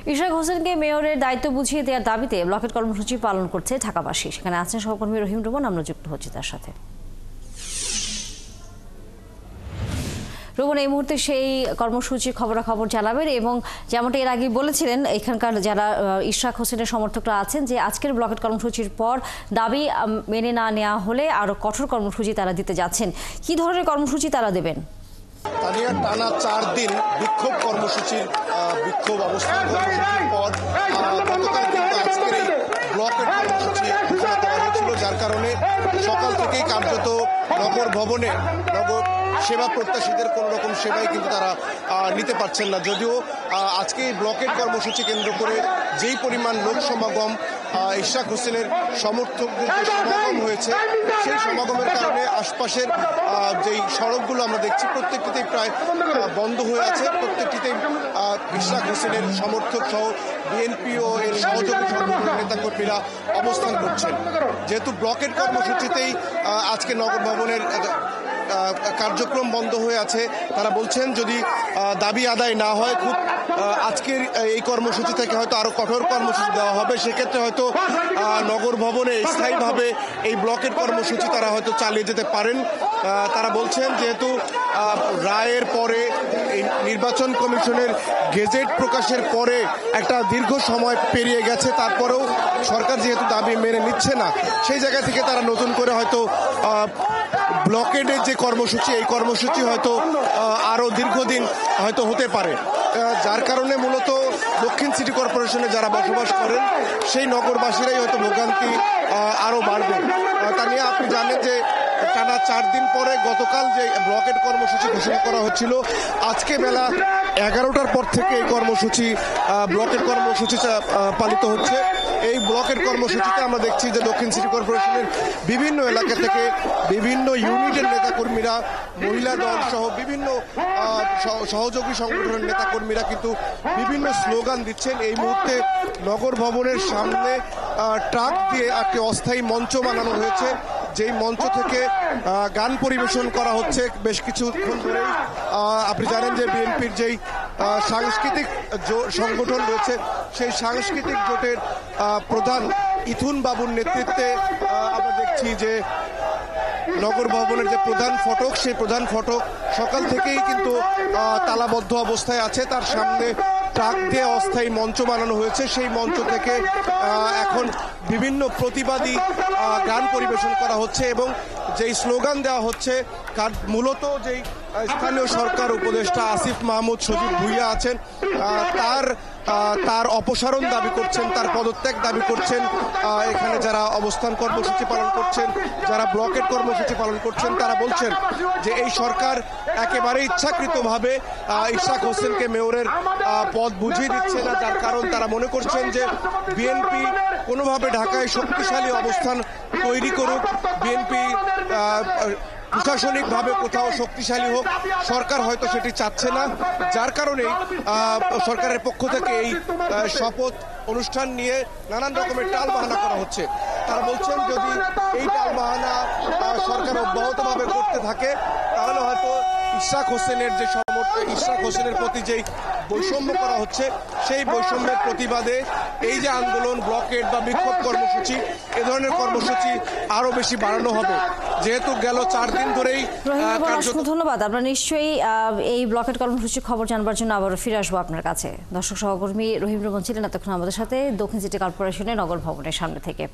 ইশরাক হোসেনকে মেয়রের দায়িত্ব বুঝিয়ে দেওয়ার দাবিতে ব্লকেট কর্মসূচি পালন করছে ঢাকাবাসী। সেখানে আছেন সহকর্মী রহিম রোমন, আমরা যুক্ত হচ্ছি তার সাথে। রোমন, এই মুহূর্তে সেই কর্মসূচির খবরাখবর জানাবেন এবং যেমনটা এর আগে বলেছিলেন এখানকার যারা ইশরাক হোসেনের সমর্থকরা আছেন যে আজকের ব্লকেট কর্মসূচির পর দাবি মেনে না নেওয়া হলে আরো কঠোর কর্মসূচি তারা দিতে যাচ্ছেন। কি ধরনের কর্মসূচি তারা দেবেন? তানিয়া, টানা 4 দিন বিক্ষোভ কর্মসূচির বিক্ষোভ অবস্থান কর্মসূচির পর গতকাল কিন্তু আজকের এই ব্লকেট কর্মসূচি ঘোষণা করা হয়েছিল, যার কারণে সকাল থেকেই কার্যত নগর ভবনে নগর সেবা প্রত্যাশীদের কোনো রকম সেবাই কিন্তু তারা নিতে পারছেন না। যদিও আজকে এই ব্লকেট কর্মসূচি কেন্দ্র করে যেই পরিমাণ লোক সমাগম ইশরাক হোসেনের সমর্থকদের যে সমাগম হয়েছে, সেই সমাগমের কারণে আশপাশের যেই সড়কগুলো আমরা দেখছি প্রত্যেকটিতেই প্রায় বন্ধ হয়ে আছে। প্রত্যেকটিতেই ইশরাক হোসেনের সমর্থক সহ বিএনপি ও এর সহযোগী সংগঠনের নেতাকর্মীরা অবস্থান করছেন। যেহেতু ব্লকেট কর্মসূচিতেই আজকে নগর ভবনের কার্যক্রম বন্ধ হয়ে আছে, তারা বলছেন যদি দাবি আদায় না হয় খুব আজকের এই কর্মসূচি থেকে হয়তো আরো কঠোর কর্মসূচি দেওয়া হবে। সেক্ষেত্রে হয়তো নগর ভবনে স্থায়ীভাবে এই ব্লকের কর্মসূচি তারা হয়তো চালিয়ে যেতে পারেন। তারা বলছেন যেহেতু রায়ের পরে এই নির্বাচন কমিশনের গেজেট প্রকাশের পরে একটা দীর্ঘ সময় পেরিয়ে গেছে, তারপরেও সরকার যেহেতু দাবি মেনে নিচ্ছে না, সেই জায়গা থেকে তারা নতুন করে হয়তো ব্লকেডের যে কর্মসূচি, এই কর্মসূচি হয়তো আরো দীর্ঘদিন হয়তো হতে পারে, যার কারণে মূলত দক্ষিণ সিটি কর্পোরেশনে যারা বসবাস করেন সেই নগরবাসীরাই হয়তো ভোগান্তি আরো বাড়বে। তা নিয়ে আপনি জানেন যে টানা 4 দিন পরে গতকাল যে ব্লকেট কর্মসূচি ঘোষণা করা হচ্ছিল, আজকে বেলা 11টার পর থেকে এই কর্মসূচি ব্লকেট কর্মসূচি পালিত হচ্ছে। এই ব্লকের কর্মসূচিতে আমরা দেখছি যে দক্ষিণ সিটি কর্পোরেশনের বিভিন্ন এলাকা থেকে বিভিন্ন ইউনিটের নেতাকর্মীরা, মহিলা দল সহ বিভিন্ন সহযোগী সংগঠনের নেতাকর্মীরা কিন্তু বিভিন্ন স্লোগান দিচ্ছেন। এই মুহূর্তে নগর ভবনের সামনে ট্রাক দিয়ে একটি অস্থায়ী মঞ্চ বানানো হয়েছে, যেই মঞ্চ থেকে গান পরিবেশন করা হচ্ছে বেশ কিছুক্ষণ ধরেই। আপনি জানেন যে বিএনপির যেই সাংস্কৃতিক সংগঠন রয়েছে, সেই সাংস্কৃতিক জোটের প্রধান ইথুন বাবুর নেতৃত্বে আমরা দেখছি যে নগর ভবনের যে প্রধান ফটক, সেই প্রধান ফটক সকাল থেকেই কিন্তু তালাবদ্ধ অবস্থায় আছে। তার সামনে ট্রাক দিয়ে অস্থায়ী মঞ্চ বানানো হয়েছে, সেই মঞ্চ থেকে এখন বিভিন্ন প্রতিবাদী গান পরিবেশন করা হচ্ছে এবং যেই স্লোগান দেওয়া হচ্ছে, মূলত যেই স্থানীয় সরকার উপদেষ্টা আসিফ মাহমুদ সজীব ভুইয়া আছেন তার অপসারণ দাবি করছেন, তার পদত্যাগ দাবি করছেন। এখানে যারা অবস্থান কর্মসূচি পালন করছেন, যারা ব্লকেট কর্মসূচি পালন করছেন, তারা বলছেন যে এই সরকার একেবারে ইচ্ছাকৃতভাবে ইশরাক হোসেনকে মেয়রের পদ বুঝিয়ে দিচ্ছে না, যার কারণ তারা মনে করছেন যে বিএনপি কোনোভাবে ঢাকায় শক্তিশালী অবস্থান তৈরি করুক, বিএনপি প্রশাসনিকভাবে কোথাও শক্তিশালী হোক, সরকার হয়তো সেটি চাচ্ছে না, যার কারণেই সরকারের পক্ষ থেকে এই শপথ অনুষ্ঠান নিয়ে নানান রকমের টালবাহানা করা হচ্ছে। তারা বলছেন যদি এই টালবাহানা সরকার অব্যাহতভাবে করতে থাকে তাহলে হয়তো ইশরাক হোসেনের যে ইশরাক হোসেনের প্রতি যেই বৈষম্য করা হচ্ছে, সেই বৈষম্যের প্রতিবাদে এই যে আন্দোলন, ব্লকেট বা বিক্ষোভ কর্মসূচি, এ ধরনের কর্মসূচি আরো বেশি বাড়ানো হবে। যেহেতু গেল 4 দিন ধরেই। ধন্যবাদ। আমরা নিশ্চয়ই এই ব্লকেট কর্মসূচির খবর জানবার জন্য আবারও ফিরে আসবো আপনার কাছে। দর্শক সহকর্মী রহিম রোমন ছিলেন এতক্ষণ আমাদের সাথে দক্ষিণ সিটি কর্পোরেশনের নগর ভবনের সামনে থেকে।